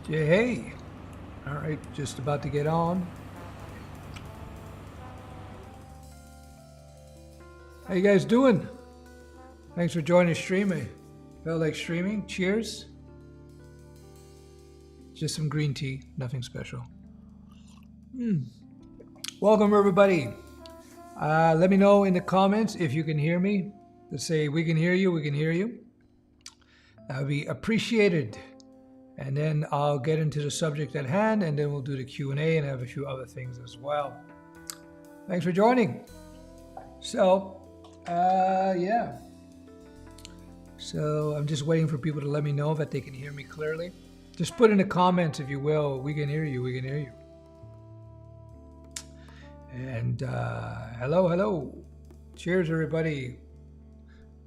Yeah, hey. All right, just about to get on. How you guys doing? Thanks for joining the stream. I felt like streaming. Cheers. Just some green tea, nothing special. Welcome everybody. Let me know in the comments if you can hear me. Let's say we can hear you, we can hear you. That would be appreciated. And then I'll get into the subject at hand, and then we'll do the Q&A and have a few other things as well. Thanks for joining. So, yeah. So I'm just waiting for people to let me know that they can hear me clearly. Just put in the comments, if you will, we can hear you, we can hear you. And hello, hello. Cheers, everybody.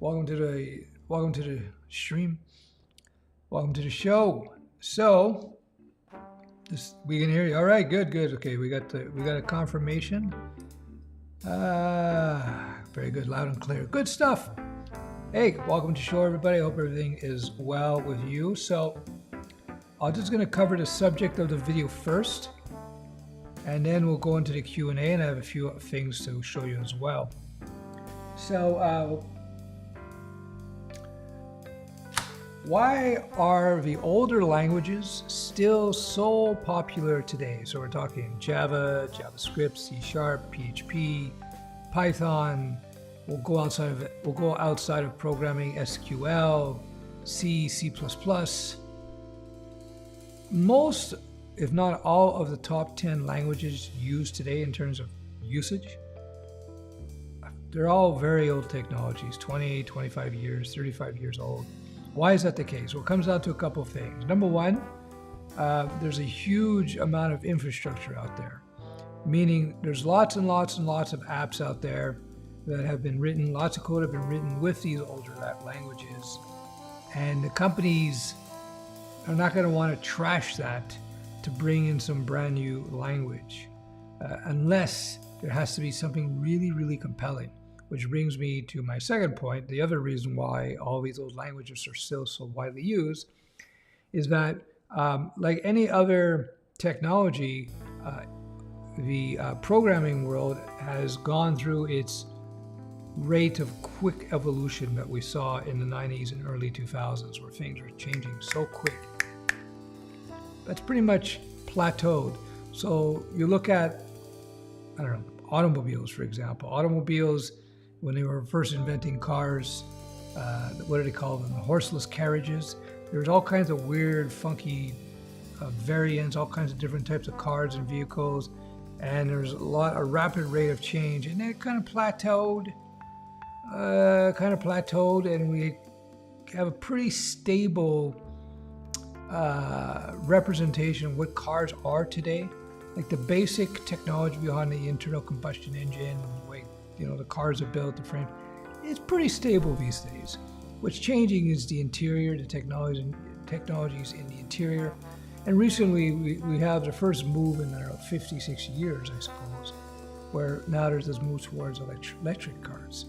Welcome to the stream. Welcome to the show. So, we can hear you. All right, good, good. Okay, we got a confirmation. Very good, loud and clear. Good stuff. Hey, welcome to the show, everybody. I hope everything is well with you. So I'm just going to cover the subject of the video first, and then we'll go into the Q&A, and I have a few things to show you as well. So why are the older languages still so popular today? So we're talking Java, JavaScript, C#, PHP, Python. We'll go outside of programming, SQL, C, C++. Most, if not all, of the top 10 languages used today in terms of usage, they're all very old technologies, 20, 25 years, 35 years old. Why is that the case? Well, it comes down to a couple of things. Number one, there's a huge amount of infrastructure out there, meaning there's lots and lots and lots of apps out there that have been written, lots of code have been written with these older languages. And the companies are not going to want to trash that to bring in some brand new language, unless there has to be something really, really compelling. Which brings me to my second point. The other reason why all these old languages are still so widely used is that, like any other technology, the programming world has gone through its rate of quick evolution that we saw in the 90s and early 2000s, where things were changing so quick. That's pretty much plateaued. So you look at, I don't know, automobiles, for example. Automobiles, when they were first inventing cars, what do they call them? The horseless carriages. There's all kinds of weird, funky variants, all kinds of different types of cars and vehicles, and there's a rapid rate of change, and then it kind of plateaued, and we have a pretty stable representation of what cars are today. Like the basic technology behind the internal combustion engine, the way the cars are built, the frame, it's pretty stable these days. What's changing is the interior, the technologies in the interior. And recently we have the first move in 50, 60 years, I suppose, where now there's this move towards electric cars.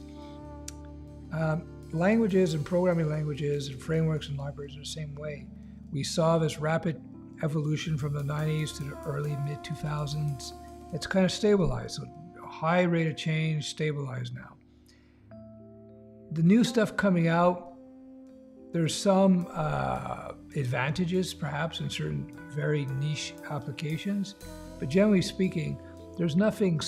Languages and programming languages and frameworks and libraries are the same way. We saw this rapid evolution from the 90s to the early mid-2000s. It's kind of stabilized, so a high rate of change, stabilized now. The new stuff coming out, there's some advantages perhaps in certain very niche applications, but generally speaking, there's nothing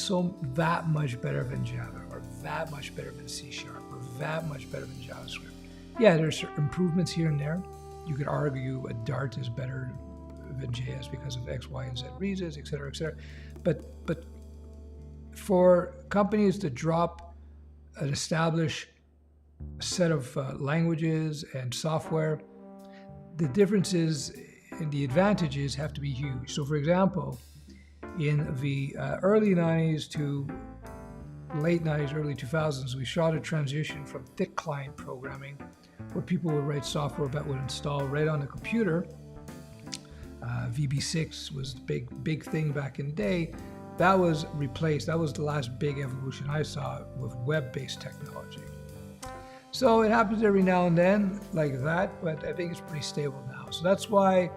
that much better than Java, or that much better than C#, or that much better than JavaScript. Yeah, there's improvements here and there. You could argue a Dart is better than JS because of X, Y, and Z reasons, et cetera, et cetera. But for companies to drop an established set of languages and software, the differences and the advantages have to be huge. So for example, in the early 90s to late 90s, early 2000s, we saw the transition from thick client programming, where people would write software that would install right on the computer. VB6 was the big thing back in the day. That was replaced. That was the last big evolution I saw with web-based technology. So it happens every now and then like that, but I think it's pretty stable now. So that's why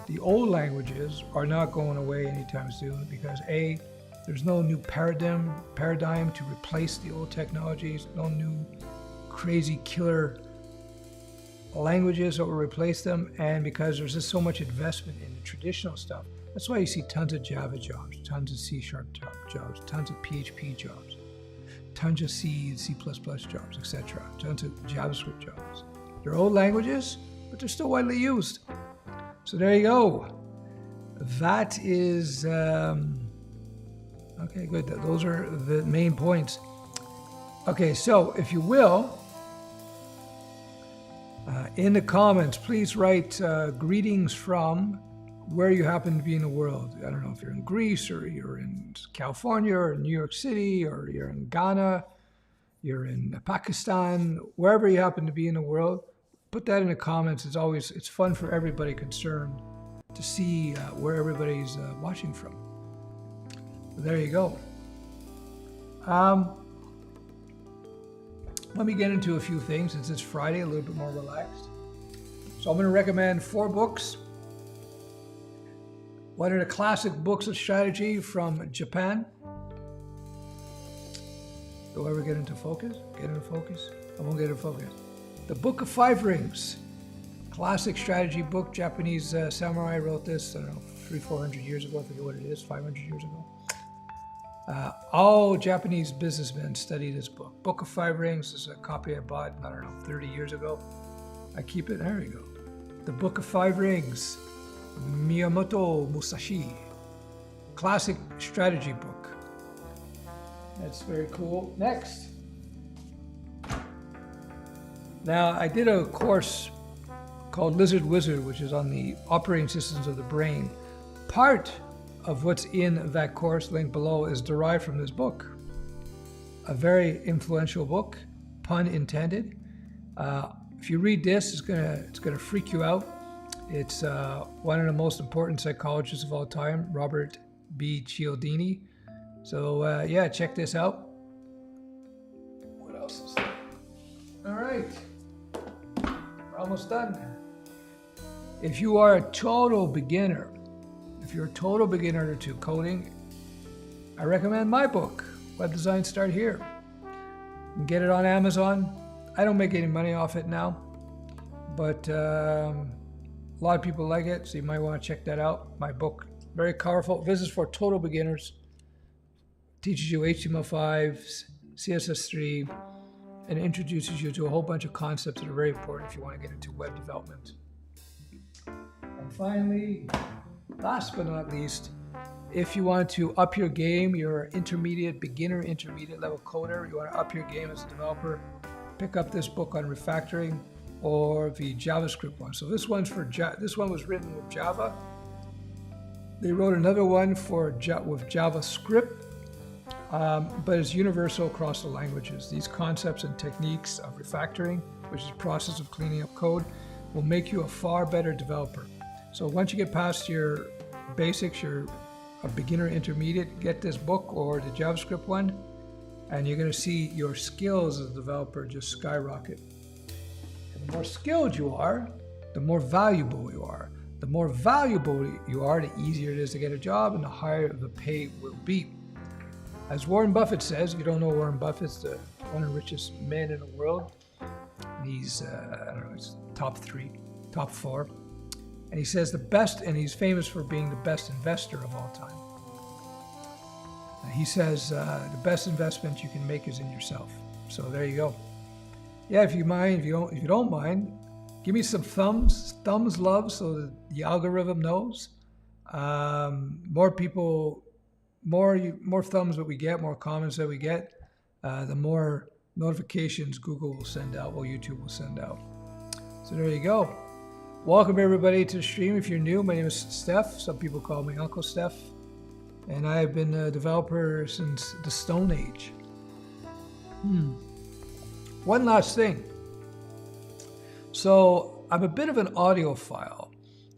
the old languages are not going away anytime soon, because A, there's no new paradigm to replace the old technologies, no new crazy killer languages that will replace them, and because there's just so much investment in the traditional stuff. That's why you see tons of Java jobs, tons of C# jobs, tons of PHP jobs, tons of C and C++ jobs, etc. Tons of JavaScript jobs. They're old languages, but they're still widely used. So there you go. That is, okay, good. Those are the main points. Okay, so if you will, in the comments, please write greetings from where you happen to be in the world. I don't know if you're in Greece, or you're in California, or New York City, or you're in Ghana, you're in Pakistan, wherever you happen to be in the world. Put that in the comments. It's fun for everybody concerned to see where everybody's watching from. There you go. let me get into a few things since it's Friday, a little bit more relaxed. So I'm going to recommend 4 books. One of the classic books of strategy from Japan. Do I ever get into focus? Get into focus? I won't get into focus. The Book of 5 Rings. Classic strategy book. Japanese samurai wrote this, I don't know, 300-400 years ago. I forget what it is, 500 years ago. All Japanese businessmen study this book. Book of 5 Rings is a copy I bought, I don't know, 30 years ago. I keep it, there we go. The Book of 5 Rings, Miyamoto Musashi. Classic strategy book. That's very cool. Next. Now, I did a course called Lizard Wizard, which is on the operating systems of the brain. Part of what's in that course, linked below, is derived from this book. A very influential book, pun intended. If you read this, it's gonna freak you out. It's one of the most important psychologists of all time, Robert B. Cialdini. So yeah, check this out. What else is there? All right, we're almost done. If you are a total beginner, if you're a total beginner to coding, I recommend my book, Web Design Start Here. You can get it on Amazon. I don't make any money off it now, but a lot of people like it, so you might want to check that out. My book, very powerful. This is for total beginners. Teaches you HTML5, CSS3, and introduces you to a whole bunch of concepts that are very important if you want to get into web development. And finally, last but not least, if you want to up your game, you're an intermediate, beginner, intermediate level coder, you want to up your game as a developer, pick up this book on refactoring or the JavaScript one. So this one's for this one was written with Java. They wrote another one with JavaScript, but it's universal across the languages. These concepts and techniques of refactoring, which is the process of cleaning up code, will make you a far better developer. So once you get past your basics, you're a beginner intermediate, get this book or the JavaScript one, and you're going to see your skills as a developer just skyrocket. And the more skilled you are, the more valuable you are. The more valuable you are, the easier it is to get a job and the higher the pay will be. As Warren Buffett says, if you don't know Warren Buffett's one of the richest men in the world. He's, I don't know, he's top 3, top 4. And he says the best, and he's famous for being the best investor of all time. He says the best investment you can make is in yourself. So there you go. Yeah, if you don't mind, give me some thumbs love, so that the algorithm knows. More people, more thumbs that we get, more comments that we get, the more notifications Google will send out, or YouTube will send out. So there you go. Welcome everybody to the stream. If you're new, my name is Stef. Some people call me Uncle Stef. And I have been a developer since the Stone Age. One last thing. So I'm a bit of an audiophile.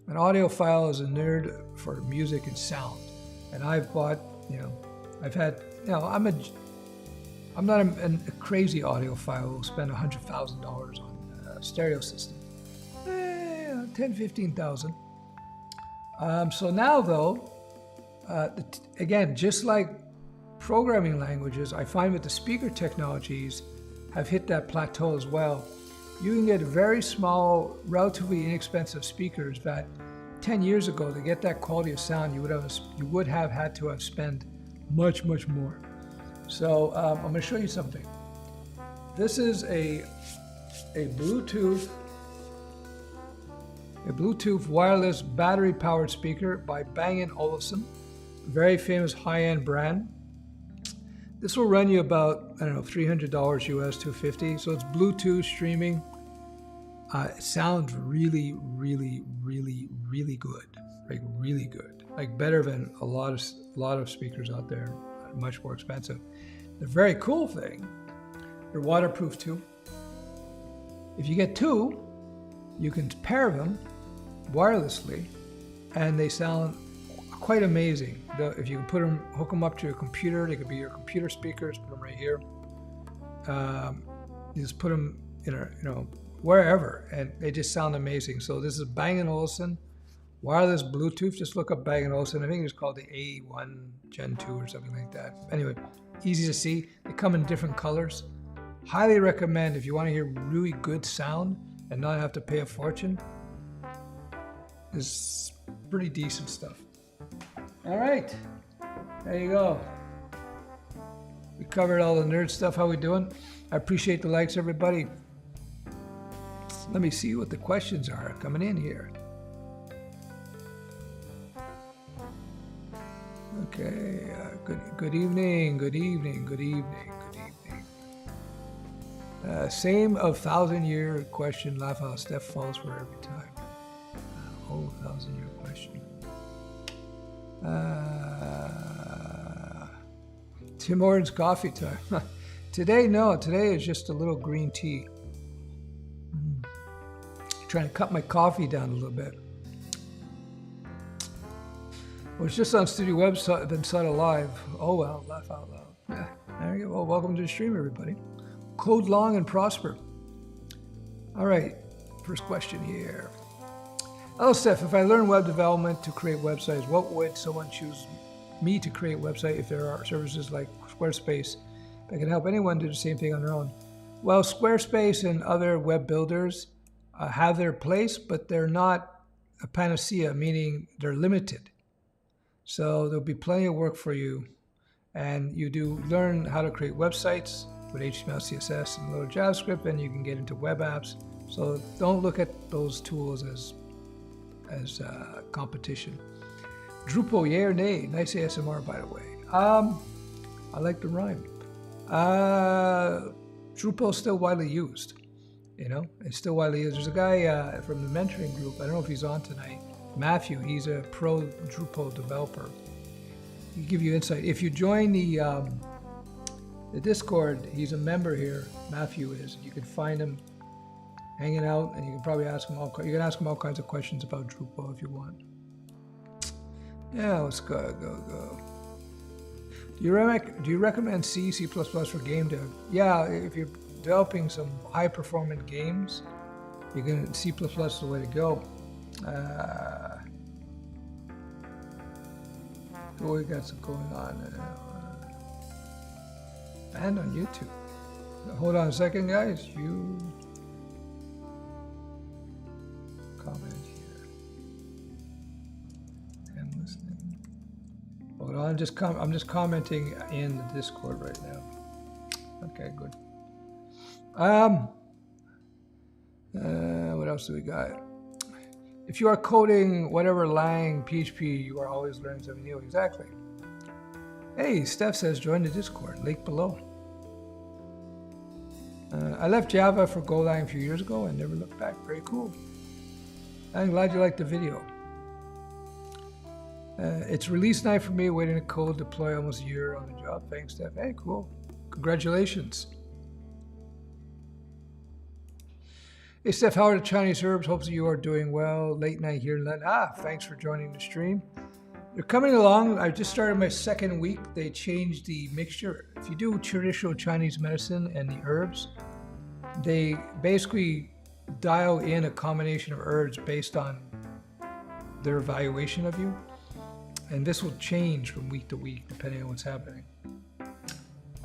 An audiophile is a nerd for music and sound. And I've bought, I'm not a crazy audiophile who'll spend $100,000 on a stereo system. 10, 15,000. So now though, again, just like programming languages, I find that the speaker technologies have hit that plateau as well. You can get very small, relatively inexpensive speakers that 10 years ago, to get that quality of sound, you would have had to have spent much, much more. So I'm going to show you something. This is a Bluetooth wireless battery-powered speaker by Bang & Olufsen, very famous high-end brand. This will run you about, I don't know, $300 US, $250. So it's Bluetooth streaming. It sounds really, really, really, really good. Like really good. Like better than a lot of speakers out there, much more expensive. The very cool thing, they're waterproof too. If you get 2, you can pair them wirelessly, and they sound quite amazing. If you can hook them up to your computer, they could be your computer speakers. Put them right here. You just put them in a, wherever, and they just sound amazing. So this is Bang & Olufsen wireless Bluetooth. Just look up Bang & Olufsen. I think it's called the A1 Gen 2 or something like that. Anyway, easy to see. They come in different colors. Highly recommend if you want to hear really good sound and not have to pay a fortune. This is pretty decent stuff. All right, there you go. We covered all the nerd stuff. How we doing? I appreciate the likes, everybody. Let me see what the questions are coming in here. Okay, good evening, good evening, good evening, good evening. Same of 1,000-year question, laugh how Stef falls for every time. 1,000-year question. Tim Hortons coffee time. Today, no, today is just a little green tea. Trying to cut my coffee down a little bit. Well, it's just on Studioweb, then saw it live. Oh well, laugh out loud. Yeah, there you go. Well, welcome to the stream, everybody. Code long and prosper. All right, first question here. Hello, Stef. If I learn web development to create websites, what would someone choose me to create a website if there are services like Squarespace that can help anyone do the same thing on their own? Well, Squarespace and other web builders have their place, but they're not a panacea, meaning they're limited. So there'll be plenty of work for you, and you do learn how to create websites with HTML, CSS, and a little JavaScript, and you can get into web apps. So don't look at those tools as competition. Drupal, yay or nay? Nice ASMR, by the way. I like the rhyme. Drupal is still widely used. It's still widely used. There's a guy from the mentoring group. I don't know if he's on tonight. Matthew, he's a pro Drupal developer. He'll give you insight. If you join the Discord, he's a member here. Matthew is. You can find him hanging out, and you can probably ask him all kinds of questions about Drupal if you want. Yeah, let's go. Do you recommend C, C++ for game dev? Yeah, if you're developing some high-performance games, C++ is the way to go. What we got some going on? And on YouTube. Hold on a second, guys. You comment here. And listening. Hold on, I'm just commenting in the Discord right now. Okay, good. What else do we got? If you are coding whatever lang, PHP, you are always learning something new. Exactly. Hey, Stef says join the Discord, link below. I left Java for Golang a few years ago and never looked back. Very cool. I'm glad you liked the video. It's release night for me, waiting to code deploy almost a year on the job. Thanks, Stef. Hey, cool. Congratulations. Hey, Stef, how are the Chinese herbs? Hopes you are doing well. Late night here in London. Thanks for joining the stream. They're coming along. I just started my second week. They changed the mixture. If you do traditional Chinese medicine and the herbs, they basically dial in a combination of herbs based on their evaluation of you. And this will change from week to week depending on what's happening.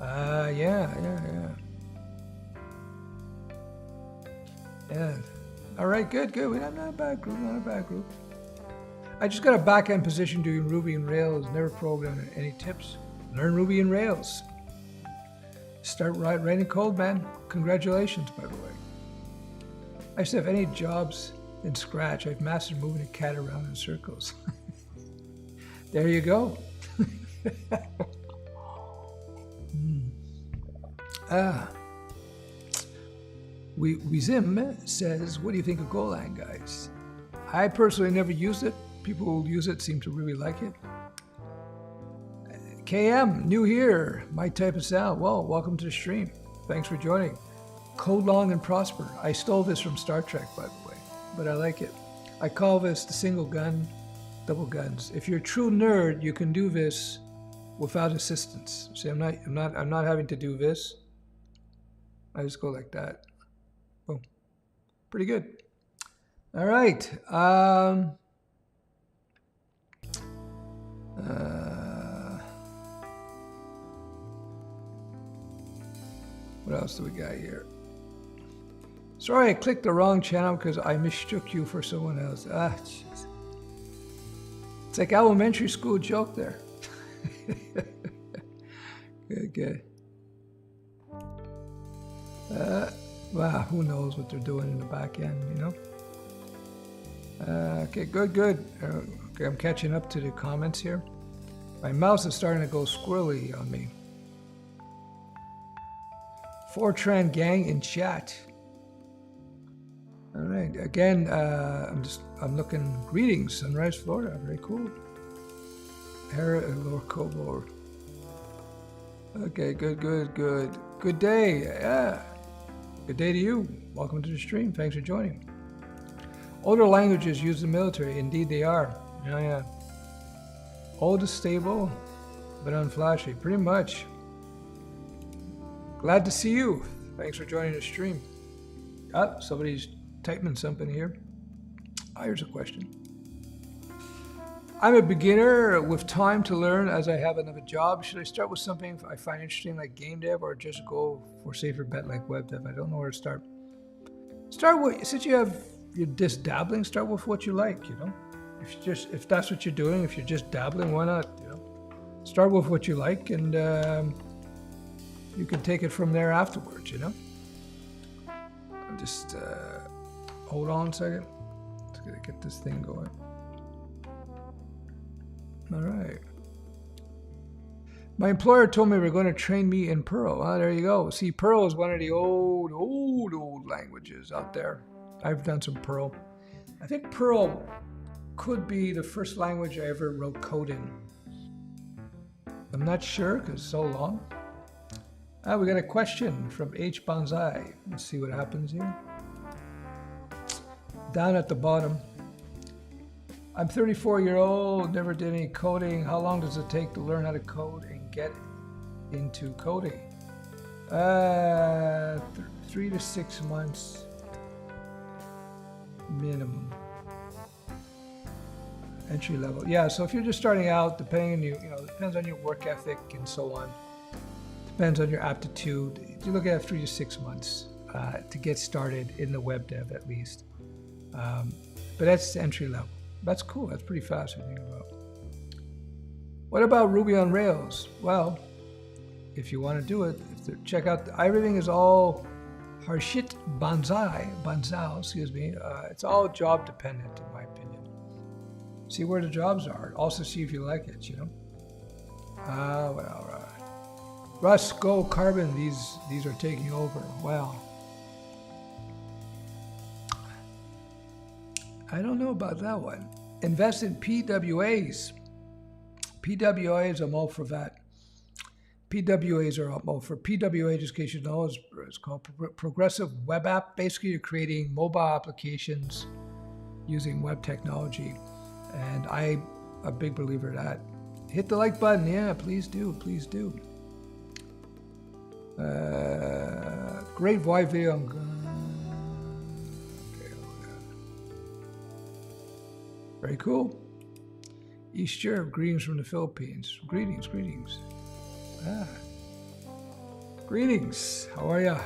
Yeah. All right, good. We're not a bad group, I just got a back-end position doing Ruby and Rails, never programmed. Any tips? Learn Ruby and Rails. Start writing code, man. Congratulations, by the way. I still have any jobs in Scratch. I've mastered moving a cat around in circles. There you go. Wizim says, what do you think of Golang, guys? I personally never used it. People who use it seem to really like it. KM, new here. My type of sound. Well, welcome to the stream. Thanks for joining. Code long and prosper. I stole this from Star Trek, by the way, but I like it. I call this the single gun, double guns. If you're a true nerd, you can do this without assistance. See, I'm not having to do this. I just go like that. Boom. Pretty good. All right. What else do we got here? Sorry, I clicked the wrong channel because I mistook you for someone else. Ah, jeez. It's like elementary school joke there. Good, good. Wow, who knows what they're doing in the back end, you know? Okay, good, good. Okay, I'm catching up to the comments here. My mouse is starting to go squirrely on me. Fortran gang in chat. All right, again, I'm looking. Greetings, Sunrise, Florida. Very cool. Hera Lorcobo. Okay, good, good, good. Good day. Yeah. Good day to you. Welcome to the stream. Thanks for joining. Older languages use the military. Indeed, they are. Yeah, yeah. Old is stable, but unflashy. Pretty much. Glad to see you. Thanks for joining the stream. Ah, somebody's typing something here. Ah, here's a question. I'm a beginner with time to learn as I have another job. Should I start with something I find interesting like game dev or just go for safer bet like web dev? I don't know where to start. Start with, since you're just dabbling, start with what you like, you know? If that's what you're doing, if you're just dabbling, why not, you know? Start with what you like and you can take it from there afterwards, you know? Just hold on a second. Just gonna get this thing going. All right. My employer told me we're going to train me in Perl. Ah, there you go. See, Perl is one of the old languages out there. I've done some Perl. I think Perl could be the first language I ever wrote code in. I'm not sure because it's so long. Ah, we got a question from H. Bonsai. Let's see what happens here. Down at the bottom. I'm 34-year-old, never did any coding. How long does it take to learn how to code and get into coding? 3 to 6 months minimum. Entry level. Yeah, so if you're just starting out, depending on you know, depends on your work ethic and so on. Depends on your aptitude. You look at 3 to 6 months to get started in the web dev at least. But that's entry level. That's cool. That's pretty fast to think about. What about Ruby on Rails? Well, if you want to do it, check out everything is all Harshit Banzai, excuse me. It's all job dependent, in my opinion. See where the jobs are. Also, see if you like it. You know. Well, Rust, Go, Carbon. These are taking over. Well. I don't know about that one. Invest in PWAs. PWAs, I'm all for that. PWAs are all for PWA, just in case you know, is called Progressive Web App. Basically, you're creating mobile applications using web technology. And I'm a big believer in that. Hit the like button. Yeah, please do. Please do. Great wide video on... Very cool. East Europe, greetings from the Philippines. Greetings, greetings. Ah. Greetings, how are ya?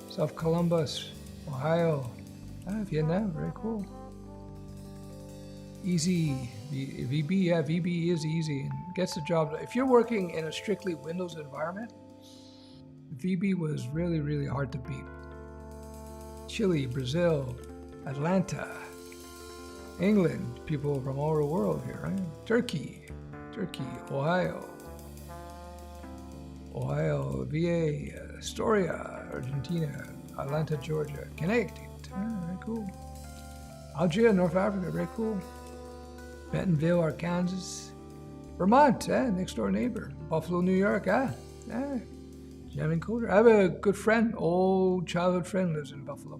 South Columbus, Ohio. Ah, Vietnam, very cool. Easy, VB, yeah, VB is easy and gets the job done. If you're working in a strictly Windows environment, VB was really, really hard to beat. Chile, Brazil, Atlanta, England, people from all over the world here, right? Turkey, Ohio, VA, Astoria, Argentina, Atlanta, Georgia, Connecticut, very cool. Algeria, North Africa, very cool. Bentonville, Arkansas, Vermont, next door neighbor. Buffalo, New York, jamming coder. I have a good friend, old childhood friend, lives in Buffalo.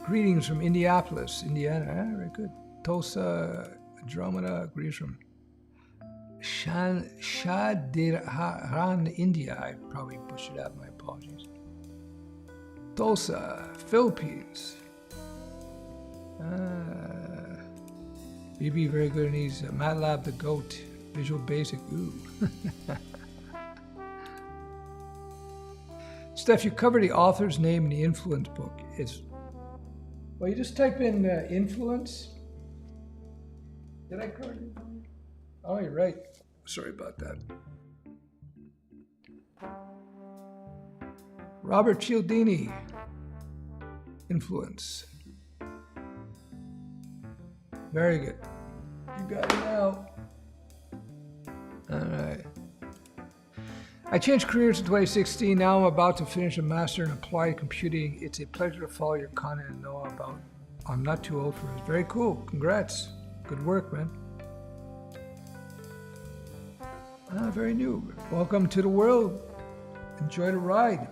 Greetings from Indianapolis, Indiana. Very good. Tulsa, Andromeda. Greetings from Shadiran, India. I probably butchered out. My apologies. Tulsa, Philippines. BB, very good in these. MATLAB, the GOAT. Visual Basic, ooh. Steph, you cover the author's name in the influence book. Well, you just type in influence. Did I cover it? Oh, you're right. Sorry about that. Robert Cialdini, influence. Very good. You got it now. All right. I changed careers in 2016. Now I'm about to finish a master in applied computing. It's a pleasure to follow your content and know about. I'm not too old for it. Very cool. Congrats. Good work, man. Very new. Welcome to the world. Enjoy the ride.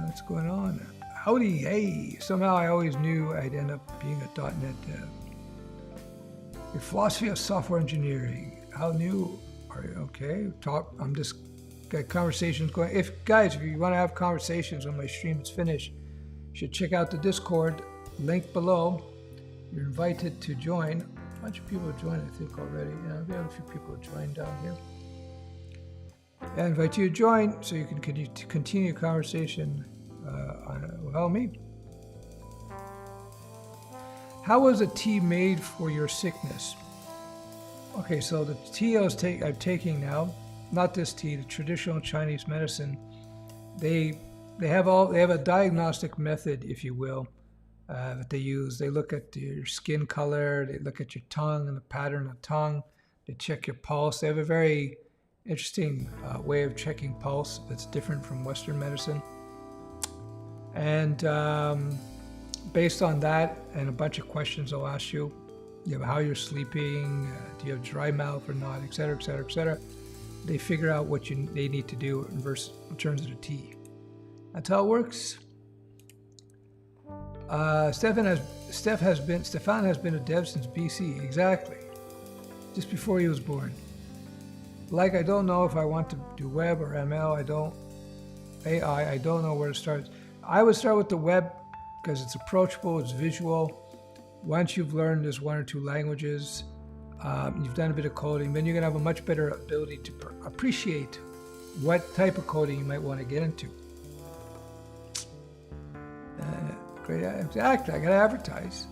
What's going on? Howdy, hey. Somehow I always knew I'd end up being a .NET dev. Your philosophy of software engineering. How new are you? Okay, I'm just got conversations going. If you want to have conversations when my stream is finished, you should check out the Discord link below. You're invited to join. A bunch of people have joined, I think, already. Yeah, we have a few people have joined down here. I invite you to join so you can continue conversation without me. How was a tea made for your sickness? Okay, so the tea I'm taking now, not this tea, the traditional Chinese medicine, they have a diagnostic method, if you will, that they use. They look at your skin color, they look at your tongue and the pattern of tongue, they check your pulse. They have a very interesting way of checking pulse that's different from Western medicine. And based on that and a bunch of questions I'll ask you, how you're sleeping, do you have dry mouth or not, et cetera, et cetera, et cetera. They figure out what they need to do in terms of the tea. That's how it works. Stefan has been a dev since BC, exactly. Just before he was born. Like, I don't know if I want to do web or ML, I don't know where to start. I would start with the web because it's approachable, it's visual. Once you've learned this one or two languages, you've done a bit of coding, then you're going to have a much better ability to appreciate what type of coding you might want to get into. Great, exactly, I got to advertise.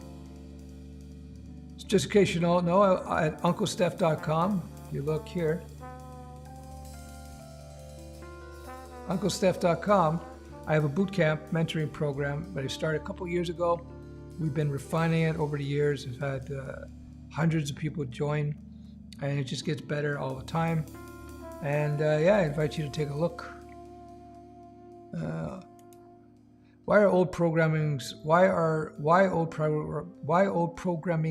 Just in case you don't know, at UncleStef.com, you look here. UncleStef.com, I have a bootcamp mentoring program that I started a couple years ago. We've been refining it over the years. We've had hundreds of people join, and it just gets better all the time. And I invite you to take a look. Why old programming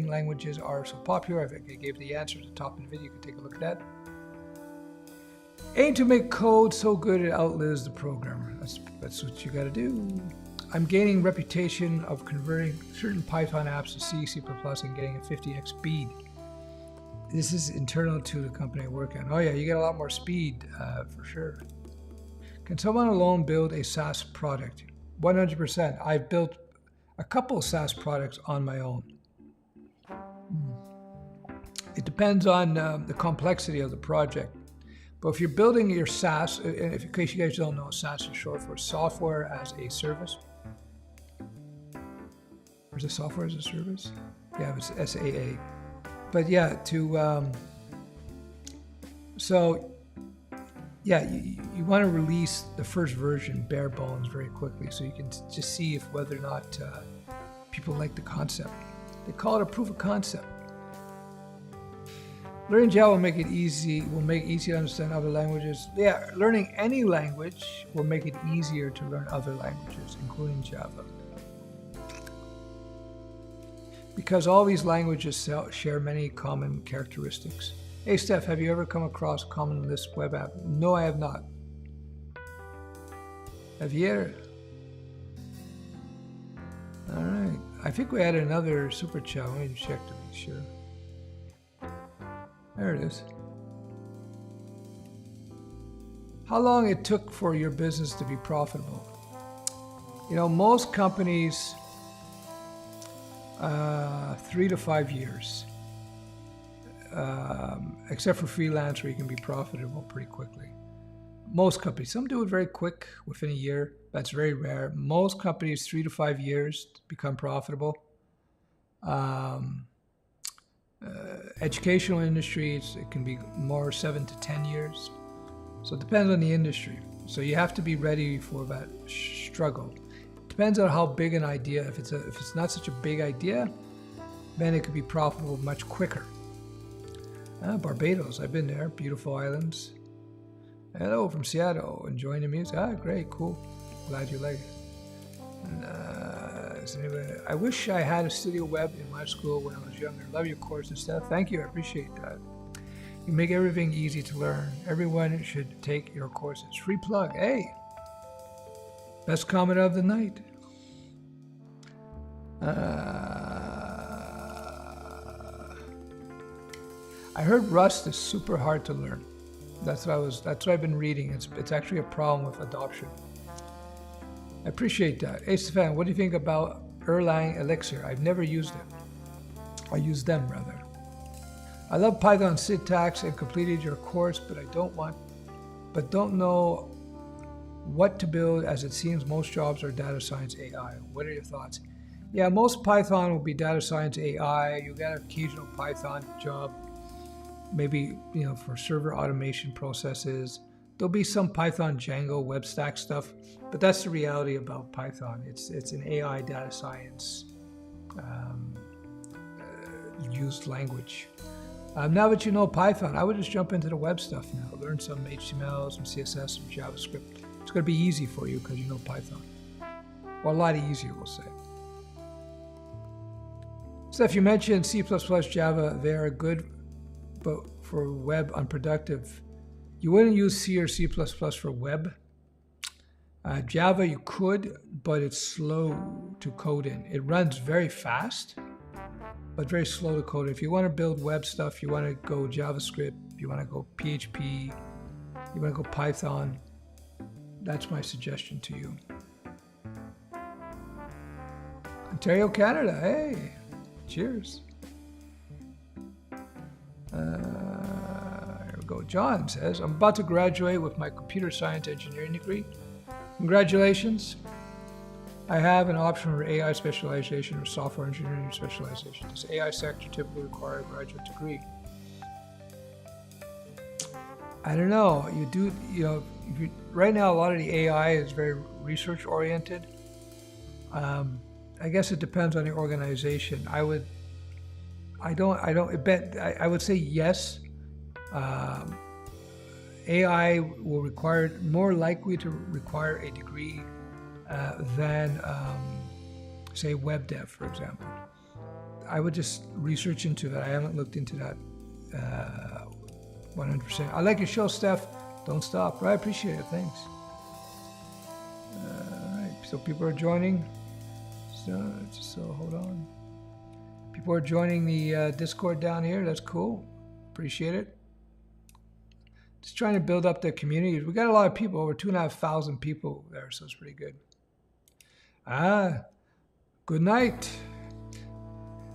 languages are so popular? I think I gave the answer at the top of the video. You can take a look at that. Aim to make code so good it outlives the programmer. That's what you got to do. I'm gaining reputation of converting certain Python apps to C, C++, and getting a 50x speed. This is internal to the company I work at. Oh yeah, you get a lot more speed for sure. Can someone alone build a SaaS product? 100%. I've built a couple of SaaS products on my own. It depends on the complexity of the project. But if you're building your SaaS, in case you guys don't know, SaaS is short for Software as a Service. Or is it Software as a Service? Yeah, it's SAA. But yeah, you want to release the first version, bare bones, very quickly, so you can just see if whether or not people like the concept. They call it a proof of concept. Learning Java will make it easy to understand other languages. Yeah, learning any language will make it easier to learn other languages, including Java. Because all these languages share many common characteristics. Hey Steph, have you ever come across Common Lisp web app? No, I have not. Javier. All right. I think we had another super chat. Let me check to make sure. There it is. how long it took for your business to be profitable. You know, most companies, 3 to 5 years, except for freelance where you can be profitable pretty quickly. Most companies, some do it very quick, within a year. That's very rare. Most companies, 3 to 5 years to become profitable. Educational industries, it can be more 7 to 10 years. So it depends on the industry. So you have to be ready for that struggle. It depends on how big an idea. If it's not such a big idea, then it could be profitable much quicker. Barbados, I've been there. Beautiful islands. Hello from Seattle. Enjoying the music. Great, cool. Glad you like it. And, I wish I had a Studioweb in my school when I was younger. Love your course and stuff. Thank you. I appreciate that. You make everything easy to learn. Everyone should take your courses. Free plug. Hey, best comment of the night. I heard Rust is super hard to learn. That's what I've been reading. It's actually a problem with adoption. I appreciate that. Hey Stefan, what do you think about Erlang Elixir? I've never used it. I use them rather. I love Python syntax and completed your course, but don't know what to build, as it seems most jobs are data science AI. What are your thoughts? Yeah, most Python will be data science AI. You got an occasional Python job, maybe for server automation processes. There'll be some Python Django web stack stuff, but that's the reality about Python. It's an AI data science used language. Now that you know Python, I would just jump into the web stuff now. Learn some HTML, some CSS, some JavaScript. It's going to be easy for you because you know Python. Or a lot easier, we'll say. Steph, you mentioned C++, Java. They are good, but for web, unproductive. You wouldn't use C or C++ for web. Java, you could, but it's slow to code in. It runs very fast, but very slow to code. If you want to build web stuff, you want to go JavaScript, you want to go PHP, you want to go Python, that's my suggestion to you. Ontario, Canada, hey, cheers. Here we go. John says, I'm about to graduate with my computer science engineering degree. Congratulations. I have an option for AI specialization or software engineering specialization. Does AI sector typically require a graduate degree? I don't know. You do, right now a lot of the AI is very research oriented. I guess it depends on the organization. I would say yes. AI will require, more likely to require a degree than, say, web dev, for example. I would just research into that. I haven't looked into that 100%. I like your show, Steph. Don't stop. I appreciate it. Thanks. All right. So people are joining. So hold on. People are joining the Discord down here. That's cool. Appreciate it. Just trying to build up the community. We got a lot of people, over 2,500 people there, so it's pretty good. Good night.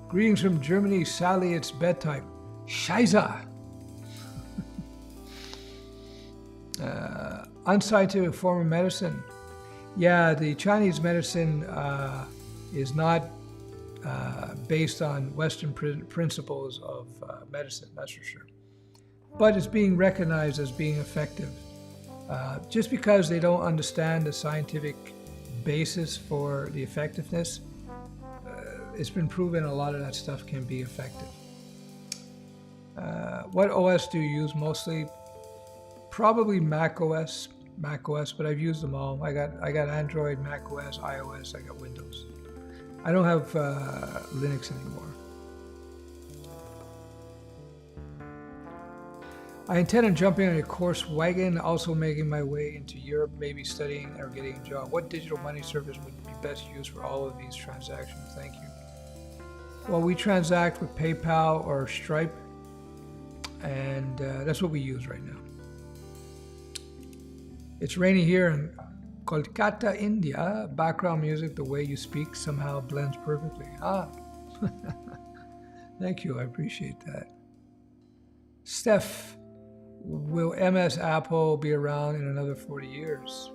Greetings from Germany. Sadly, it's bedtime. Scheiße. Unscientific form of medicine. Yeah, the Chinese medicine is not based on Western principles of medicine, that's for sure. But it's being recognized as being effective. Just because they don't understand the scientific basis for the effectiveness, it's been proven a lot of that stuff can be effective. What OS do you use mostly? Probably Mac OS, but I've used them all. I got Android, Mac OS, iOS, I got Windows. I don't have Linux anymore. I intend on jumping on a course wagon, also making my way into Europe, maybe studying or getting a job. What digital money service would be best used for all of these transactions? Thank you. Well, we transact with PayPal or Stripe, and that's what we use right now. It's raining here in Kolkata, India. Background music, the way you speak somehow blends perfectly. Ah, thank you. I appreciate that. Stef, will MS Apple be around in another 40 years?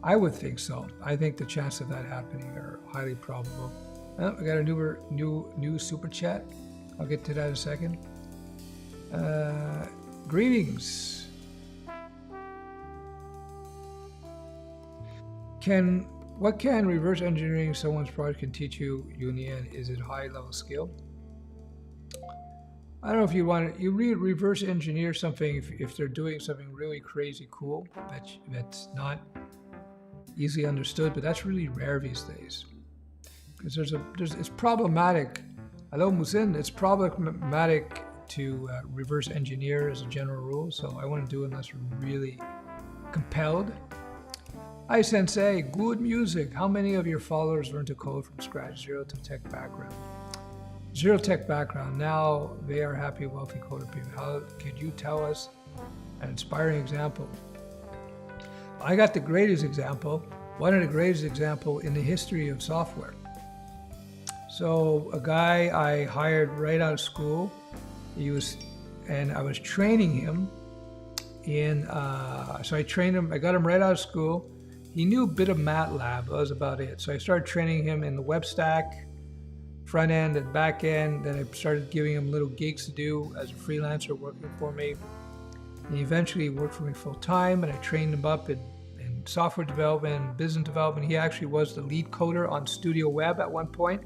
I would think so. I think the chances of that happening are highly probable. Oh, I got a new super chat. I'll get to that in a second. Greetings. What can reverse engineering someone's project can teach you in the end? Is it high level skill? I don't know if you want to, reverse engineer something if they're doing something really crazy cool that's not easily understood, but that's really rare these days. Because it's problematic. Hello, Musin. It's problematic to reverse engineer as a general rule, so I wouldn't do it unless you're really compelled. Hi, Sensei. Good music. How many of your followers learn to code from scratch? Zero to tech background. Zero tech background. Now they are happy, wealthy coder people. How could you tell us an inspiring example? I got the greatest example. One of the greatest example in the history of software. So a guy I hired right out of school, and I was training him in, so I trained him, I got him right out of school. He knew a bit of MATLAB, that was about it. So I started training him in the web stack, front end and back end. Then I started giving him little gigs to do as a freelancer working for me. And he eventually worked for me full time, and I trained him up in software development and business development. He actually was the lead coder on Studioweb at one point.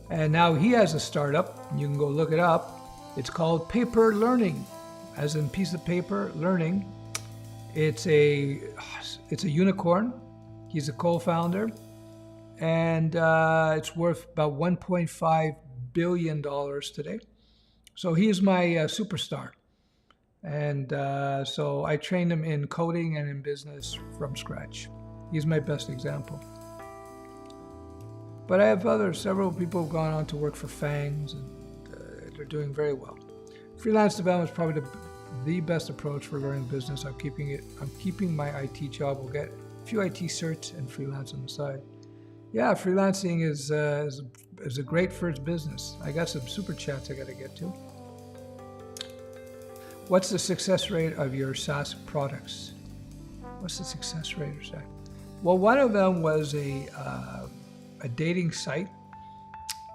And now he has a startup. You can go look it up. It's called Paper Learning, as in piece of paper learning. It's a unicorn. He's a co-founder, and it's worth about $1.5 billion today. So he's my superstar. And so I trained him in coding and in business from scratch. He's my best example. But I have several people who've gone on to work for FANGs, and they're doing very well. Freelance development is probably the best approach for learning business. I'm keeping my IT job. We'll get a few IT certs and freelance on the side. Yeah, freelancing is a great first business. I got some super chats I got to get to. What's the success rate of your SaaS products? What's the success rate of SaaS? Well, one of them was a dating site,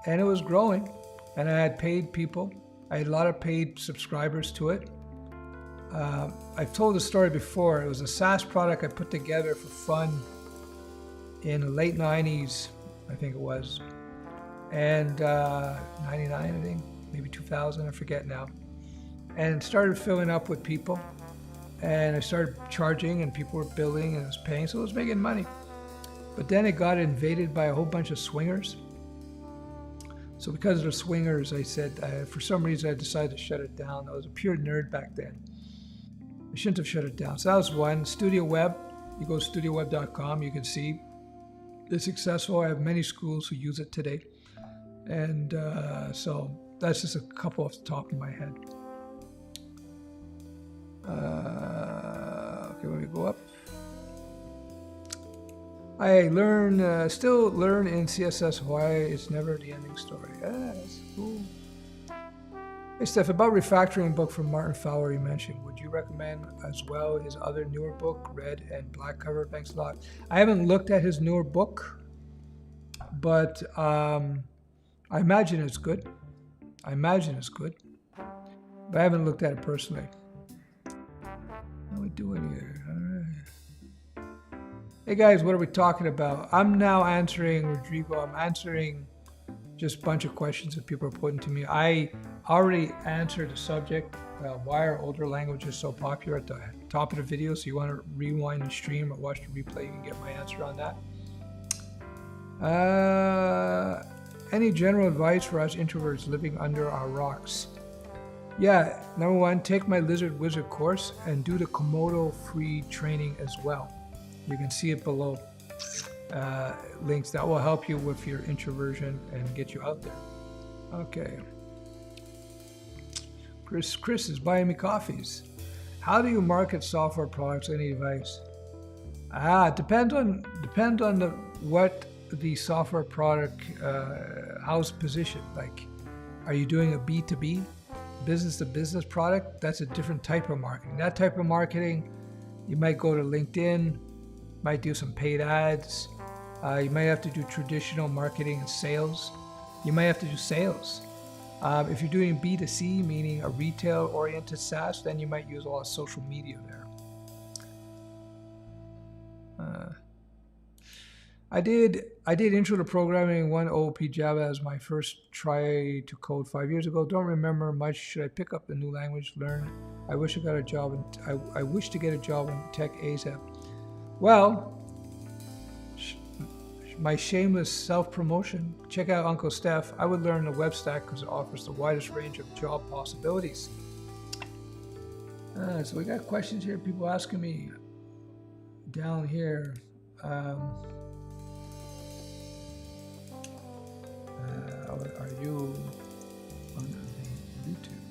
and it was growing, and I had paid people. I had a lot of paid subscribers to it. I've told the story before. It was a SaaS product I put together for fun in the late 90s, I think it was, and 99, I think, maybe 2000, I forget now. And it started filling up with people, and I started charging, and people were billing, and I was paying, so I was making money. But then it got invaded by a whole bunch of swingers. So because of the swingers, I said, for some reason, I decided to shut it down. I was a pure nerd back then. I shouldn't have shut it down. So that was one. Studioweb, you go to studioweb.com, you can see it's successful. I have many schools who use it today. And so that's just a couple off the top of my head. Okay, let me go up. I still learn in CSS why it's never the ending story. That's cool. Hey, Stef, about refactoring book from Martin Fowler you mentioned, would you recommend as well his other newer book, red and black cover? Thanks a lot. I haven't looked at his newer book, but I imagine it's good. But I haven't looked at it personally. What are we doing here? All right. Hey guys, what are we talking about? I'm now answering, Rodrigo, I'm answering just a bunch of questions that people are putting to me. I already answered the subject, why are older languages so popular, at the top of the video. So you want to rewind the stream or watch the replay, you can get my answer on that. Any general advice for us introverts living under our rocks? Yeah, number one, take my Lizard Wizard course and do the KOMODO free training as well. You can see it below. Links that will help you with your introversion and get you out there. Okay. Chris is buying me coffees. How do you market software products? Any advice? Depends on what the software product, how it's positioned. Like, are you doing a B2B, business to business product? That's a different type of marketing. That type of marketing, you might go to LinkedIn, might do some paid ads. You might have to do traditional marketing and sales. You might have to do sales. If you're doing B2C, meaning a retail-oriented SaaS, then you might use a lot of social media there. I did Intro to Programming 1 OOP Java as my first try to code 5 years ago. Don't remember much. Should I pick up a new language, learn? I wish I got a job I wish to get a job in tech ASAP. Well, my shameless self-promotion. Check out Uncle Stef. I would learn the web stack because it offers the widest range of job possibilities. So we got questions here. People asking me down here. Are you on the YouTube?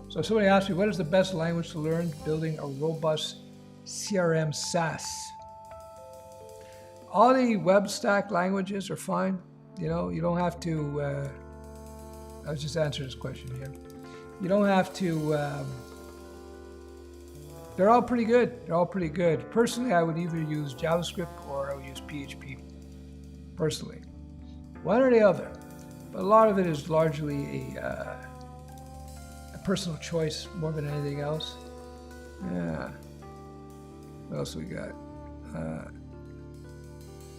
So somebody asked me, what is the best language to learn building a robust CRM SaaS? All the web stack languages are fine. You know, you don't have to, I'll just answer this question here. You don't have to, they're all pretty good. They're all pretty good. Personally, I would either use JavaScript or I would use PHP. Personally, one or the other. But a lot of it is largely a personal choice more than anything else. Yeah. What else we got?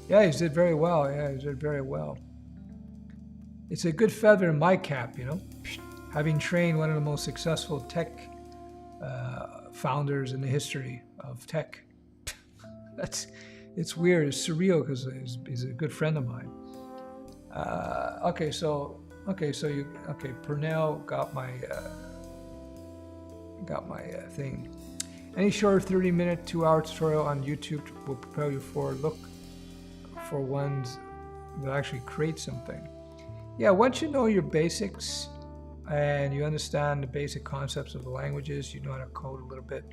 Yeah, he did very well. Yeah, he did very well. It's a good feather in my cap, you know, having trained one of the most successful tech founders in the history of tech. It's weird. It's surreal because he's a good friend of mine. Purnell got my thing. Any short 30-minute, 2-hour tutorial on YouTube will prepare you for look for ones that actually create something. Yeah, once you know your basics and you understand the basic concepts of the languages, you know how to code a little bit,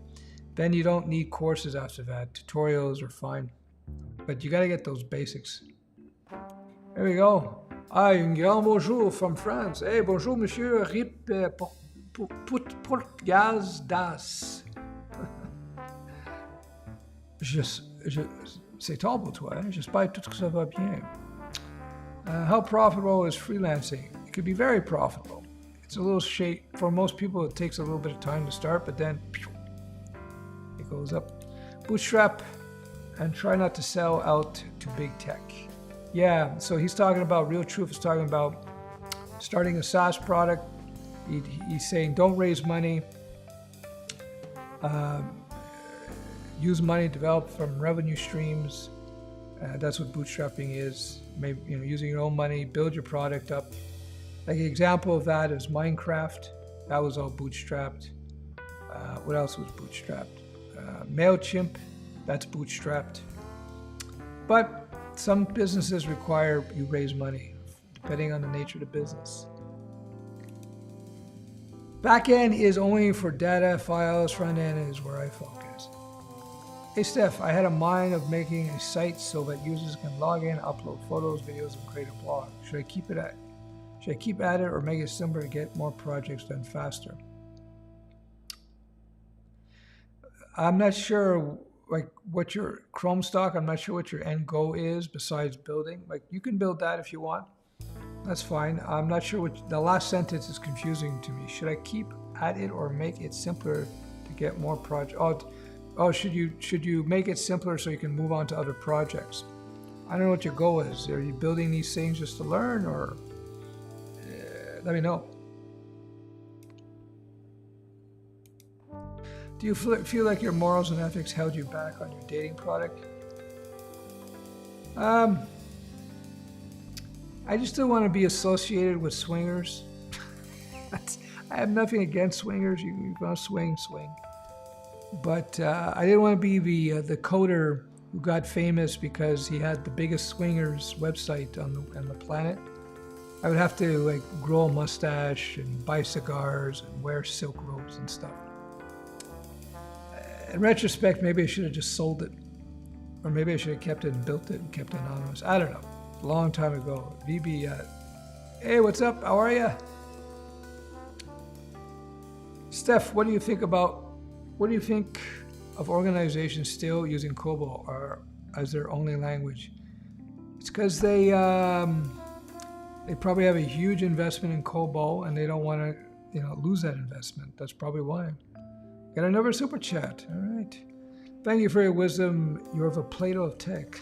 then you don't need courses after that. Tutorials are fine, but you got to get those basics. There we go. Un grand bonjour from France. Hey, bonjour, monsieur Rip Portgaz Das. C'est tard pour toi, hein? J'espère tout que ça va bien. How profitable is freelancing? It could be very profitable. It's a little shake. For most people, it takes a little bit of time to start, but then it goes up. Bootstrap and try not to sell out to big tech. Yeah, so he's talking about, Real Truth is talking about starting a SaaS product. He's saying don't raise money. Use money developed from revenue streams. That's what bootstrapping is. Maybe, you know, using your own money, build your product up. Like an example of that is Minecraft. That was all bootstrapped. What else was bootstrapped? MailChimp, that's bootstrapped. But some businesses require you raise money, depending on the nature of the business. Backend is only for data files, front end is where I focus. Hey Stef, I had a mind of making a site so that users can log in, upload photos, videos, and create a blog. Should I keep at it or make it simpler to get more projects done faster? I'm not sure like what your Chrome stock, I'm not sure what your end goal is besides building. Like you can build that if you want. That's fine. I'm not sure what the last sentence is confusing to me. Should I keep at it or make it simpler to get more projects? Oh, should you make it simpler so you can move on to other projects? I don't know what your goal is. Are you building these things just to learn, or let me know. Do you feel like your morals and ethics held you back on your dating product? I just don't want to be associated with swingers. I have nothing against swingers. You want to swing. But I didn't want to be the coder who got famous because he had the biggest swingers website on the planet. I would have to like grow a mustache and buy cigars and wear silk robes and stuff. In retrospect, maybe I should have just sold it. Or maybe I should have kept it and built it and kept it anonymous. I don't know. A long time ago. VB, hey, what's up? How are you? Stef, what do you think of organizations still using COBOL or as their only language? It's because they probably have a huge investment in COBOL and they don't want to, lose that investment. That's probably why. Got another super chat. All right. Thank you for your wisdom. You're of a Plato of tech.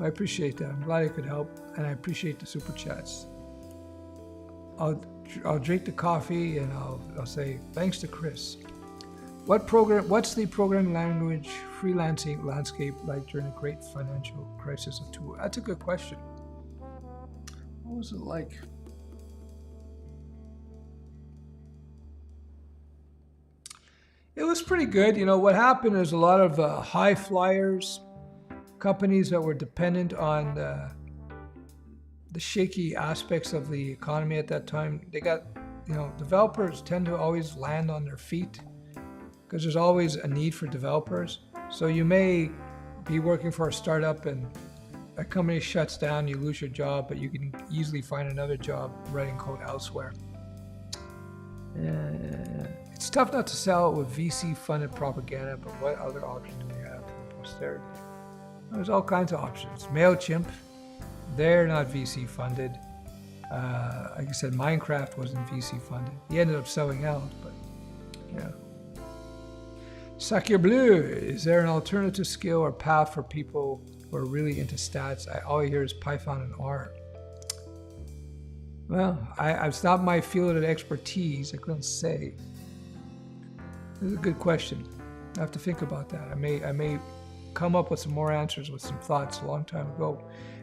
I appreciate that. I'm glad I could help, and I appreciate the super chats. I'll drink the coffee and I'll say thanks to Chris. What's the programming language freelancing landscape like during a great financial crisis of tool? That's a good question. What was it like? It was pretty good. What happened is a lot of high flyers, companies that were dependent on the shaky aspects of the economy at that time. They got, developers tend to always land on their feet because there's always a need for developers. So you may be working for a startup and a company shuts down, you lose your job, but you can easily find another job writing code elsewhere. It's tough not to sell it with VC-funded propaganda, but what other options do we have for posterity? There's all kinds of options. MailChimp, they're not VC-funded. Like I said, Minecraft wasn't VC-funded. He ended up selling out, but yeah. Sakir Bleu, is there an alternative skill or path for people who are really into stats? All I hear is Python and R. Well, it's not my field of expertise. I couldn't say. This is a good question. I have to think about that. I may come up with some more answers with some thoughts a long time ago.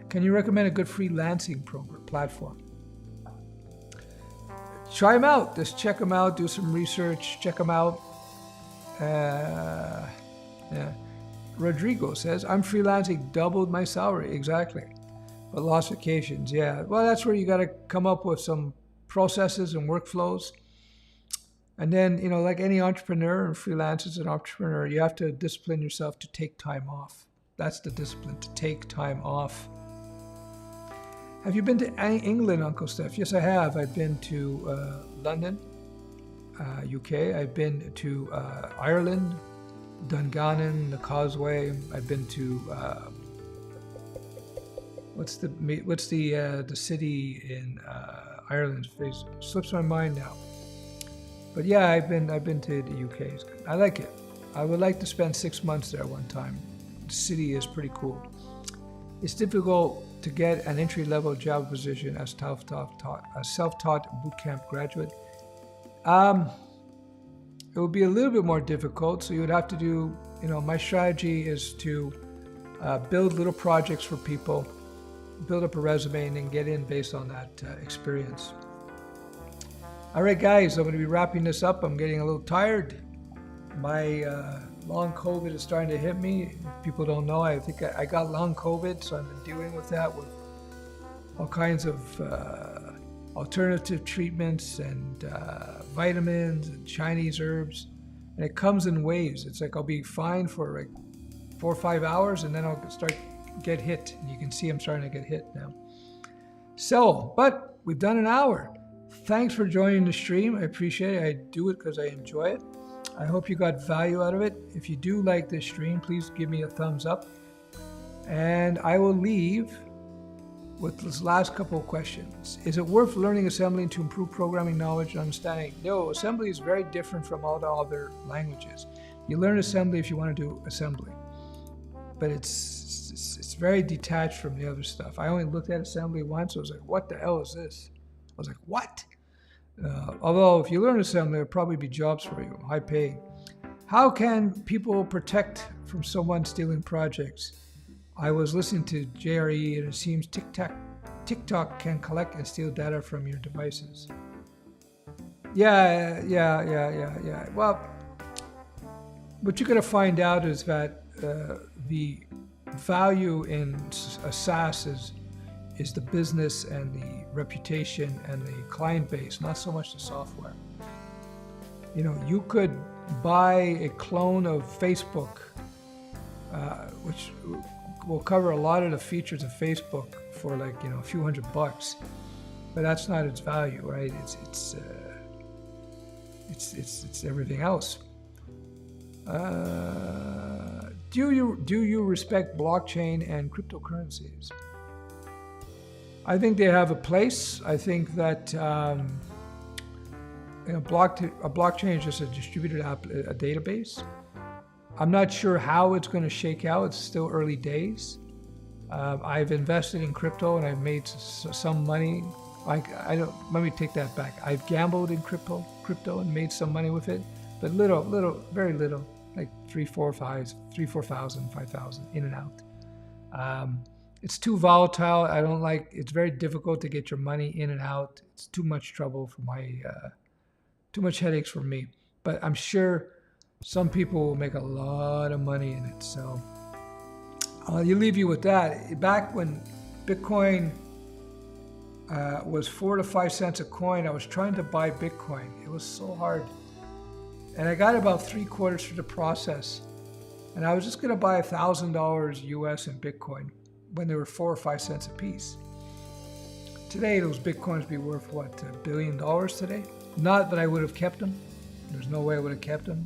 Can you recommend a good freelancing platform? Try them out. Just check them out. Do some research. Check them out. Yeah. Rodrigo says, I'm freelancing, doubled my salary. Exactly. But lost vacations. Yeah. Well, that's where you got to come up with some processes and workflows. And then, like any entrepreneur and freelance as an entrepreneur, you have to discipline yourself to take time off. That's the discipline, to take time off. Have you been to England, Uncle Stef? Yes, I have. I've been to London, UK. I've been to Ireland, Dungannon, the Causeway. I've been to what's the city in Ireland? It slips my mind now. But yeah, I've been to the UK. It's good. I like it. I would like to spend 6 months there one time. The city is pretty cool. It's difficult to get an entry-level Java position as self-taught bootcamp graduate. It would be a little bit more difficult, so you would have to do, my strategy is to build little projects for people, build up a resume, and then get in based on that experience. All right, guys, I'm going to be wrapping this up. I'm getting a little tired. My long COVID is starting to hit me. If people don't know, I think I got long COVID, so I've been dealing with that with all kinds of alternative treatments and vitamins and Chinese herbs. And it comes in waves. It's like I'll be fine for like 4 or 5 hours, and then I'll get hit. And you can see I'm starting to get hit now. So, but we've done an hour. Thanks for joining the stream. I appreciate it. I do it because I enjoy it. I hope you got value out of it. If you do like this stream, please give me a thumbs up. And I will leave with this last couple of questions. Is it worth learning assembly to improve programming knowledge and understanding? No, assembly is very different from all the other languages. You learn assembly if you want to do assembly. But it's very detached from the other stuff. I only looked at assembly once. I was like, what the hell is this? I was like, what? Although if you learn assembly, there'll probably be jobs for you, high paying. How can people protect from someone stealing projects? I was listening to JRE and it seems TikTok can collect and steal data from your devices. Yeah. Well, what you're going to find out is that the value in a SaaS is the business and the reputation and the client base, not so much the software. You could buy a clone of Facebook, which will cover a lot of the features of Facebook for like, a few $100, but that's not its value, right? It's everything else. Do you respect blockchain and cryptocurrencies? I think they have a place. I think that a blockchain is just a distributed a database. I'm not sure how it's going to shake out. It's still early days. I've invested in crypto and I've made some money. Let me take that back. I've gambled in crypto and made some money with it, but very little, like 4,000, 5,000 in and out. It's too volatile. It's very difficult to get your money in and out. It's too much trouble for too much headaches for me. But I'm sure some people will make a lot of money in it. So I'll leave you with that. Back when Bitcoin was 4 to 5 cents a coin, I was trying to buy Bitcoin. It was so hard. And I got about 3/4 through the process. And I was just going to buy $1,000 US in Bitcoin when they were 4 or 5 cents a piece. Today, those Bitcoins be worth what, $1 billion today? Not that I would have kept them. There's no way I would have kept them.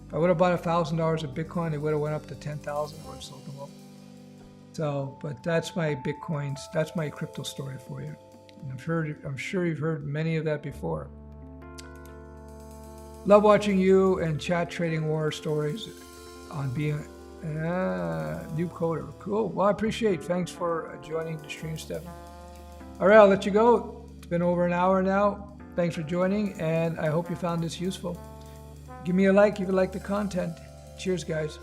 If I would have bought $1,000 of Bitcoin, it would have went up to 10,000. I would have sold them all. So, but that's my Bitcoins. That's my crypto story for you. And I'm sure you've heard many of that before. Love watching you and chat trading war stories on being new coder. Cool. Well, I appreciate it. Thanks for joining the stream, Stef. All right, I'll let you go. It's been over an hour now. Thanks for joining, and I hope you found this useful. Give me a like if you like the content. Cheers, guys.